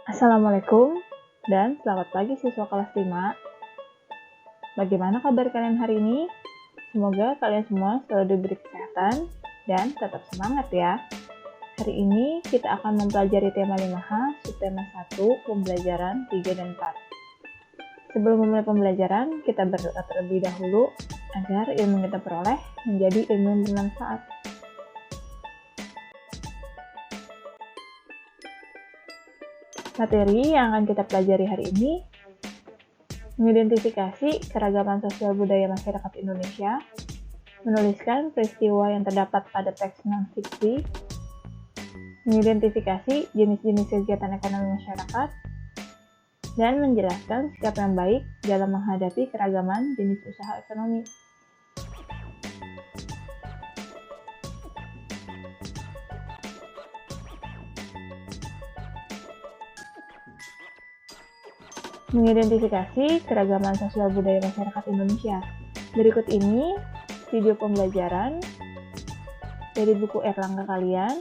Assalamualaikum dan selamat pagi siswa kelas 5. Bagaimana kabar kalian hari ini? Semoga kalian semua selalu diberi kesehatan dan tetap semangat ya. Hari ini kita akan mempelajari tema 5H, subtema 1, pembelajaran 3 dan 4. Sebelum memulai pembelajaran, kita berdoa terlebih dahulu agar ilmu yang kita peroleh menjadi ilmu yang bermanfaat. Materi yang akan kita pelajari hari ini mengidentifikasi keragaman sosial budaya masyarakat Indonesia, menuliskan peristiwa yang terdapat pada teks non-fiksi, mengidentifikasi jenis-jenis kegiatan ekonomi masyarakat, dan menjelaskan sikap yang baik dalam menghadapi keragaman jenis usaha ekonomi. Mengidentifikasi keragaman sosial budaya masyarakat Indonesia. Berikut ini video pembelajaran dari buku Erlangga kalian.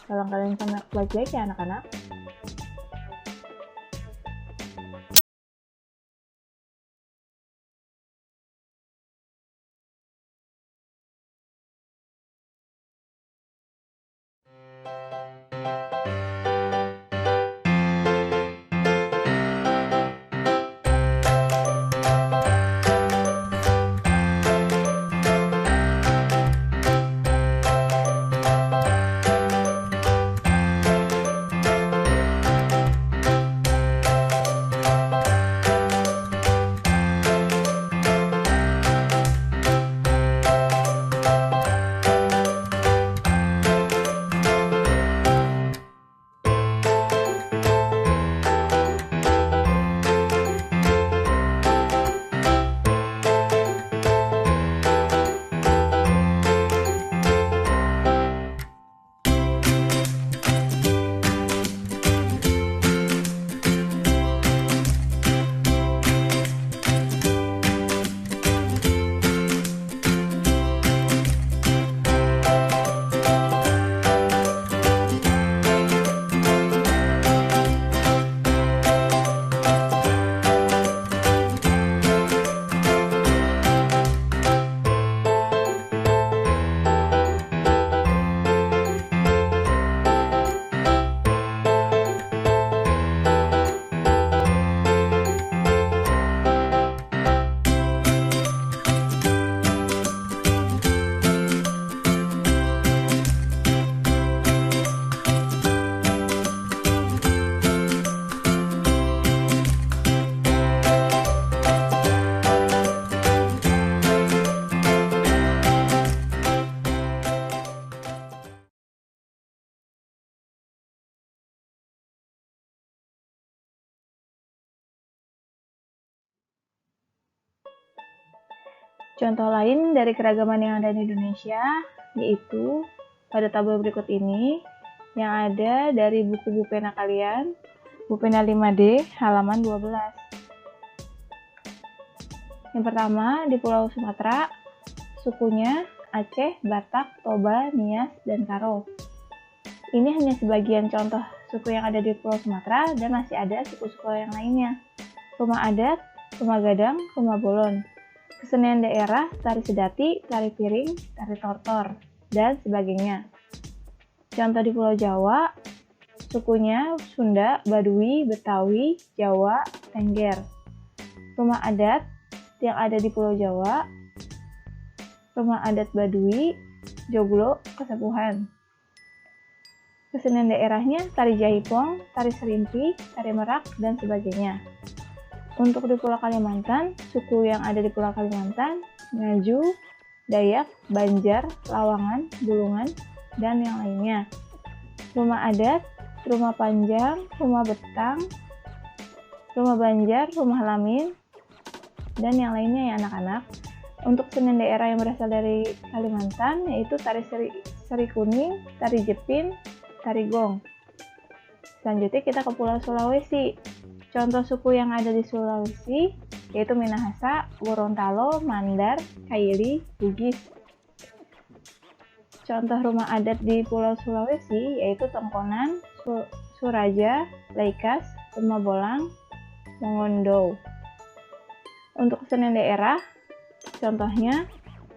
Tolong kalian simak baik-baik ya anak-anak. Contoh lain dari keragaman yang ada di Indonesia yaitu pada tabel berikut ini yang ada dari buku Bu Pena kalian, Bu Pena 5D halaman 12. Yang pertama di Pulau Sumatera, sukunya Aceh, Batak, Toba, Nias, dan Karo. Ini hanya sebagian contoh suku yang ada di Pulau Sumatera dan masih ada suku-suku yang lainnya. Rumah adat, rumah gadang, rumah bolon. Kesenian daerah, tari sedati, tari piring, tari tortor, dan sebagainya. Contoh di Pulau Jawa, sukunya Sunda, Baduy, Betawi, Jawa, Tengger. Rumah adat yang ada di Pulau Jawa, rumah adat Baduy, Joglo, Kasepuhan. Kesenian daerahnya tari jaipong, tari serimpi, tari merak, dan sebagainya. Untuk di Pulau Kalimantan, suku yang ada di Pulau Kalimantan, Ngaju, Dayak, Banjar, Lawangan, Bulungan, dan yang lainnya. Rumah adat, rumah panjang, rumah betang, rumah banjar, rumah lamin, dan yang lainnya ya anak-anak. Untuk seni daerah yang berasal dari Kalimantan, yaitu tari seri kuning, tari jepin, tari gong. Selanjutnya kita ke Pulau Sulawesi. Contoh suku yang ada di Sulawesi yaitu Minahasa, Gorontalo, Mandar, Kaili, Bugis. Contoh rumah adat di Pulau Sulawesi yaitu Tongkonan, Suraja, Laikas, Tumah Bolang, Mongondo. Untuk kesenian daerah, contohnya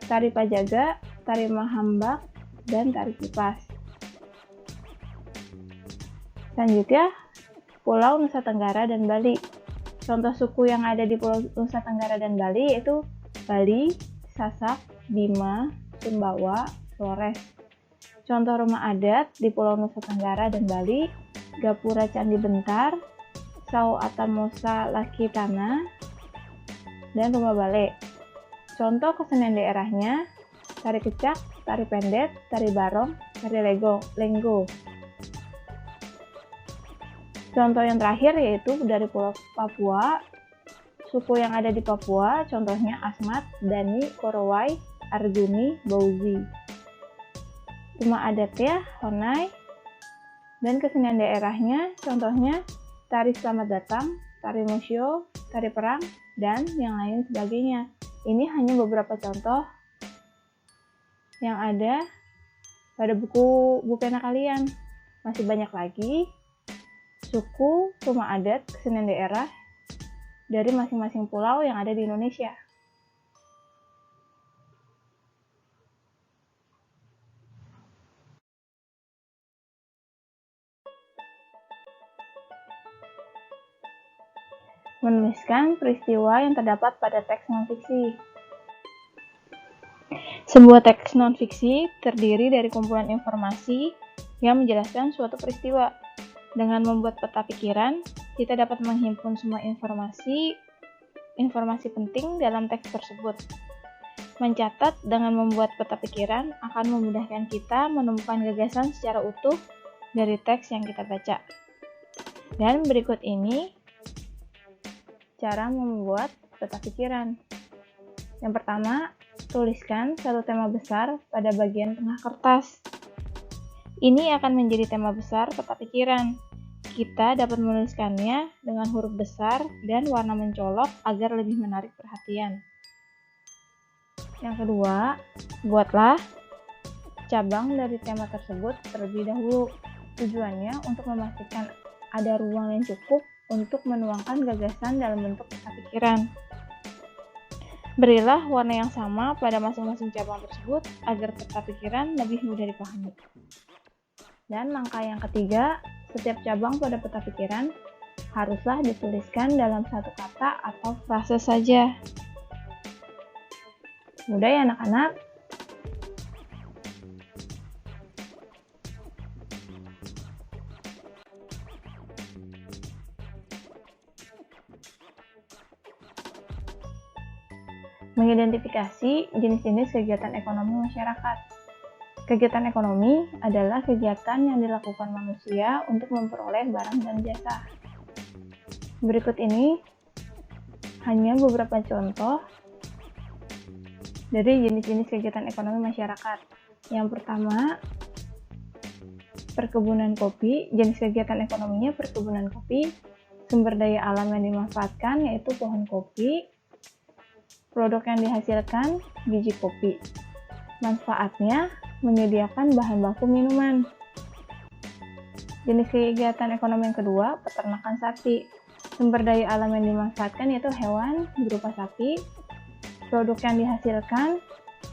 tari Pajaga, tari Mahambak, dan tari Kipas. Selanjutnya, Pulau Nusa Tenggara dan Bali. Contoh suku yang ada di Pulau Nusa Tenggara dan Bali yaitu Bali, Sasak, Bima, Sumbawa, Flores. Contoh rumah adat di Pulau Nusa Tenggara dan Bali, Gapura Candi Bentar, Sau Atamosa Laki Tanah, dan Rumah Bale. Contoh kesenian daerahnya, tari kecak, tari pendet, tari barong, tari lenggo. Contoh yang terakhir yaitu dari Pulau Papua. Suku yang ada di Papua contohnya Asmat, Dani, Korowai, Arguni, Bauzi. Rumah adatnya Honai. Dan kesenian daerahnya contohnya tari Selamat Datang, tari Musyo, tari Perang, dan yang lain sebagainya. Ini hanya beberapa contoh yang ada pada buku pena kalian. Masih banyak lagi suku, rumah adat, kesenian daerah dari masing-masing pulau yang ada di Indonesia. Menuliskan peristiwa yang terdapat pada teks non-fiksi. Sebuah teks non-fiksi terdiri dari kumpulan informasi yang menjelaskan suatu peristiwa. Dengan membuat peta pikiran, kita dapat menghimpun semua informasi penting dalam teks tersebut. Mencatat dengan membuat peta pikiran akan memudahkan kita menemukan gagasan secara utuh dari teks yang kita baca. Dan berikut ini cara membuat peta pikiran. Yang pertama, tuliskan satu tema besar pada bagian tengah kertas. Ini akan menjadi tema besar peta pikiran. Kita dapat menuliskannya dengan huruf besar dan warna mencolok agar lebih menarik perhatian. Yang kedua, buatlah cabang dari tema tersebut terlebih dahulu. Tujuannya untuk memastikan ada ruang yang cukup untuk menuangkan gagasan dalam bentuk peta pikiran. Berilah warna yang sama pada masing-masing cabang tersebut agar peta pikiran lebih mudah dipahami. Dan langkah yang ketiga, setiap cabang pada peta pikiran haruslah dituliskan dalam satu kata atau frase saja. Mudah ya anak-anak? Mengidentifikasi jenis-jenis kegiatan ekonomi masyarakat. Kegiatan ekonomi adalah kegiatan yang dilakukan manusia untuk memperoleh barang dan jasa. Berikut ini hanya beberapa contoh dari jenis-jenis kegiatan ekonomi masyarakat. Yang pertama, perkebunan kopi. Jenis kegiatan ekonominya perkebunan kopi. Sumber daya alam yang dimanfaatkan yaitu pohon kopi. Produk yang dihasilkan biji kopi. Manfaatnya menyediakan bahan baku minuman. Jenis kegiatan ekonomi yang kedua, peternakan sapi. Sumber daya alam yang dimanfaatkan yaitu hewan berupa sapi. Produk yang dihasilkan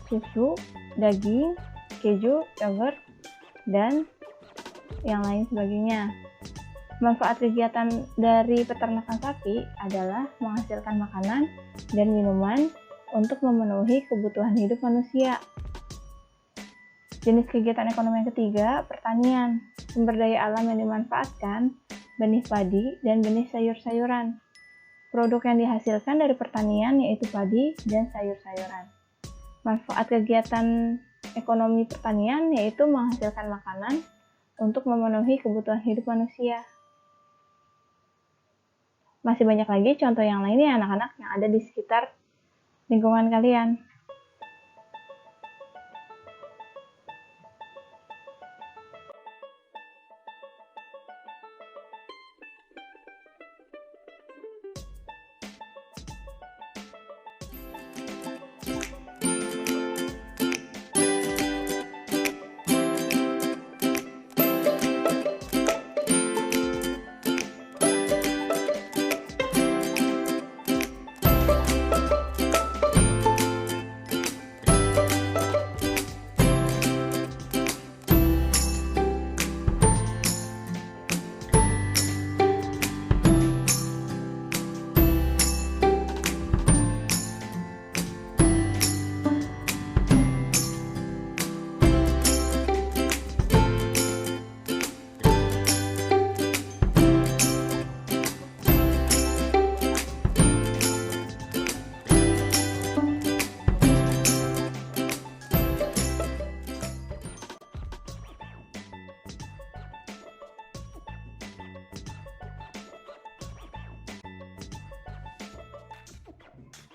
susu, daging, keju, yogurt, dan yang lain sebagainya. Manfaat kegiatan dari peternakan sapi adalah menghasilkan makanan dan minuman untuk memenuhi kebutuhan hidup manusia. Jenis kegiatan ekonomi yang ketiga, pertanian. Sumber daya alam yang dimanfaatkan, benih padi dan benih sayur-sayuran. Produk yang dihasilkan dari pertanian yaitu padi dan sayur-sayuran. Manfaat kegiatan ekonomi pertanian yaitu menghasilkan makanan untuk memenuhi kebutuhan hidup manusia. Masih banyak lagi contoh yang lainnya anak-anak yang ada di sekitar lingkungan kalian.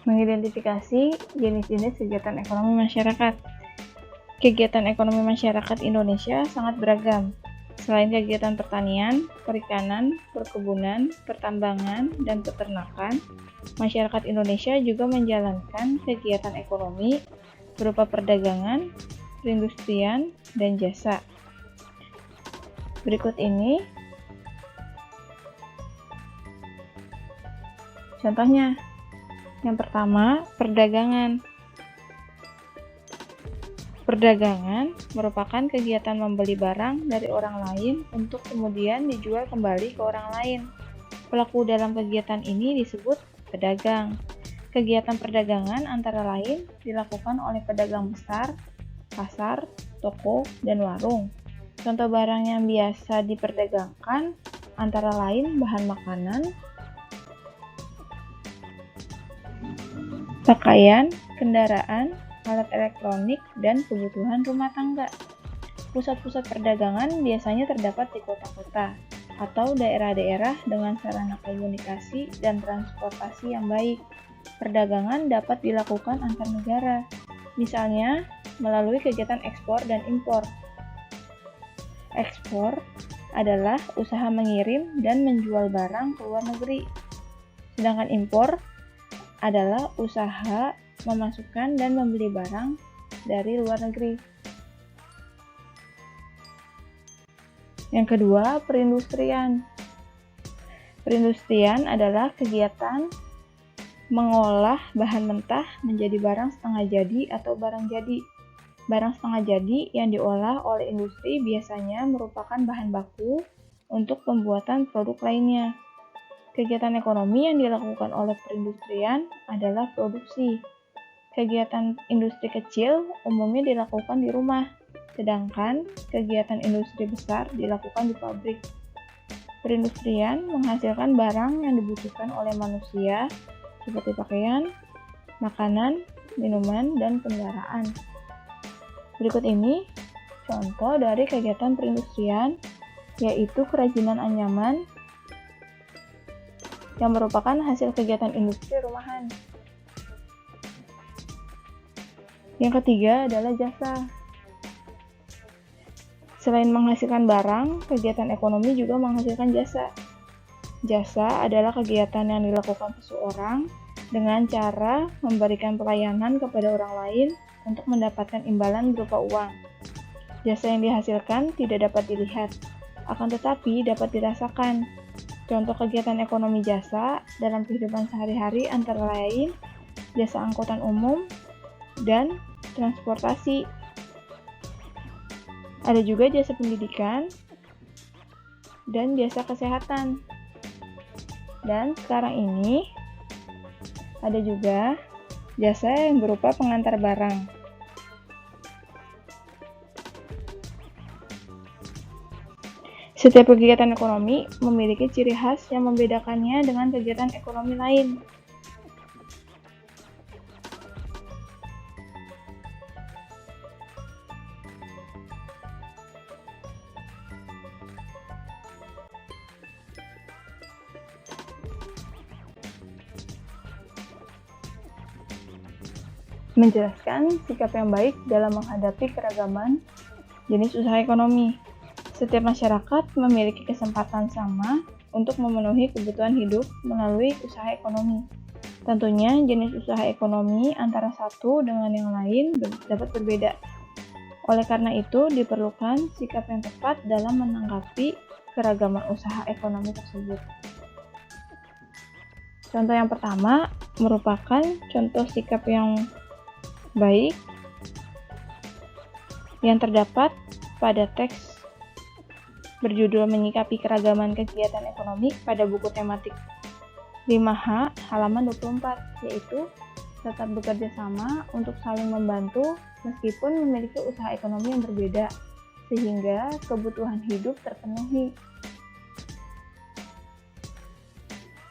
Mengidentifikasi jenis-jenis kegiatan ekonomi masyarakat. Kegiatan ekonomi masyarakat Indonesia sangat beragam. Selain kegiatan pertanian, perikanan, perkebunan, pertambangan, dan peternakan, masyarakat Indonesia juga menjalankan kegiatan ekonomi berupa perdagangan, perindustrian, dan jasa. Berikut ini contohnya. Yang pertama, perdagangan. Perdagangan merupakan kegiatan membeli barang dari orang lain untuk kemudian dijual kembali ke orang lain. Pelaku dalam kegiatan ini disebut pedagang. Kegiatan perdagangan antara lain dilakukan oleh pedagang besar, pasar, toko, dan warung. Contoh barang yang biasa diperdagangkan antara lain bahan makanan, pakaian, kendaraan, alat elektronik, dan kebutuhan rumah tangga. Pusat-pusat perdagangan biasanya terdapat di kota-kota atau daerah-daerah dengan sarana komunikasi dan transportasi yang baik. Perdagangan dapat dilakukan antar negara, misalnya melalui kegiatan ekspor dan impor. Ekspor adalah usaha mengirim dan menjual barang ke luar negeri, sedangkan impor adalah usaha memasukkan dan membeli barang dari luar negeri. Yang kedua, perindustrian. Perindustrian adalah kegiatan mengolah bahan mentah menjadi barang setengah jadi atau barang jadi. Barang setengah jadi yang diolah oleh industri biasanya merupakan bahan baku untuk pembuatan produk lainnya. Kegiatan ekonomi yang dilakukan oleh perindustrian adalah produksi. Kegiatan industri kecil umumnya dilakukan di rumah, sedangkan kegiatan industri besar dilakukan di pabrik. Perindustrian menghasilkan barang yang dibutuhkan oleh manusia seperti pakaian, makanan, minuman, dan kendaraan. Berikut ini contoh dari kegiatan perindustrian, yaitu kerajinan anyaman yang merupakan hasil kegiatan industri rumahan. Yang ketiga adalah jasa. Selain menghasilkan barang, kegiatan ekonomi juga menghasilkan jasa. Jasa adalah kegiatan yang dilakukan seseorang dengan cara memberikan pelayanan kepada orang lain untuk mendapatkan imbalan berupa uang. Jasa yang dihasilkan tidak dapat dilihat, akan tetapi dapat dirasakan. Contoh kegiatan ekonomi jasa dalam kehidupan sehari-hari antara lain jasa angkutan umum dan transportasi. Ada juga jasa pendidikan dan jasa kesehatan. Dan sekarang ini ada juga jasa yang berupa pengantar barang. Setiap kegiatan ekonomi memiliki ciri khas yang membedakannya dengan kegiatan ekonomi lain. Menjelaskan sikap yang baik dalam menghadapi keragaman jenis usaha ekonomi. Setiap masyarakat memiliki kesempatan sama untuk memenuhi kebutuhan hidup melalui usaha ekonomi. Tentunya jenis usaha ekonomi antara satu dengan yang lain dapat berbeda. Oleh karena itu, diperlukan sikap yang tepat dalam menanggapi keragaman usaha ekonomi tersebut. Contoh yang pertama merupakan contoh sikap yang baik yang terdapat pada teks berjudul Menyikapi Keragaman Kegiatan Ekonomi pada buku tematik 5H halaman 24, yaitu tetap bekerja sama untuk saling membantu meskipun memiliki usaha ekonomi yang berbeda, sehingga kebutuhan hidup terpenuhi.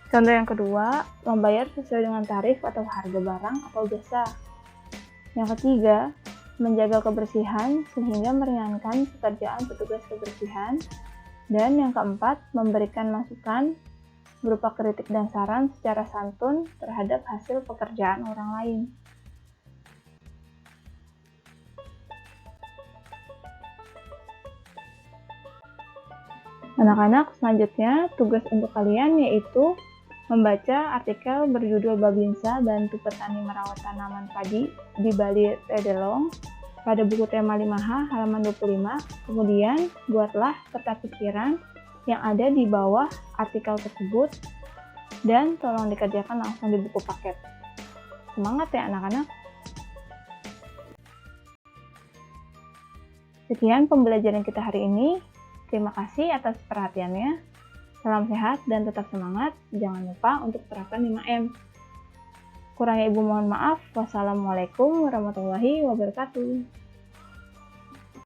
Contoh yang kedua, membayar sesuai dengan tarif atau harga barang atau jasa. Yang ketiga, menjaga kebersihan sehingga meringankan pekerjaan petugas kebersihan. Dan yang keempat, memberikan masukan berupa kritik dan saran secara santun terhadap hasil pekerjaan orang lain. Anak-anak, selanjutnya tugas untuk kalian yaitu membaca artikel berjudul Babinsa Bantu Petani Merawat Tanaman Padi di Bali Redelong pada buku tema 5H halaman 25. Kemudian buatlah peta pikiran yang ada di bawah artikel tersebut dan tolong dikerjakan langsung di buku paket. Semangat ya anak-anak! Sekian pembelajaran kita hari ini. Terima kasih atas perhatiannya. Salam sehat dan tetap semangat. Jangan lupa untuk terapkan 5M. Kurangnya Ibu mohon maaf. Wassalamualaikum warahmatullahi wabarakatuh.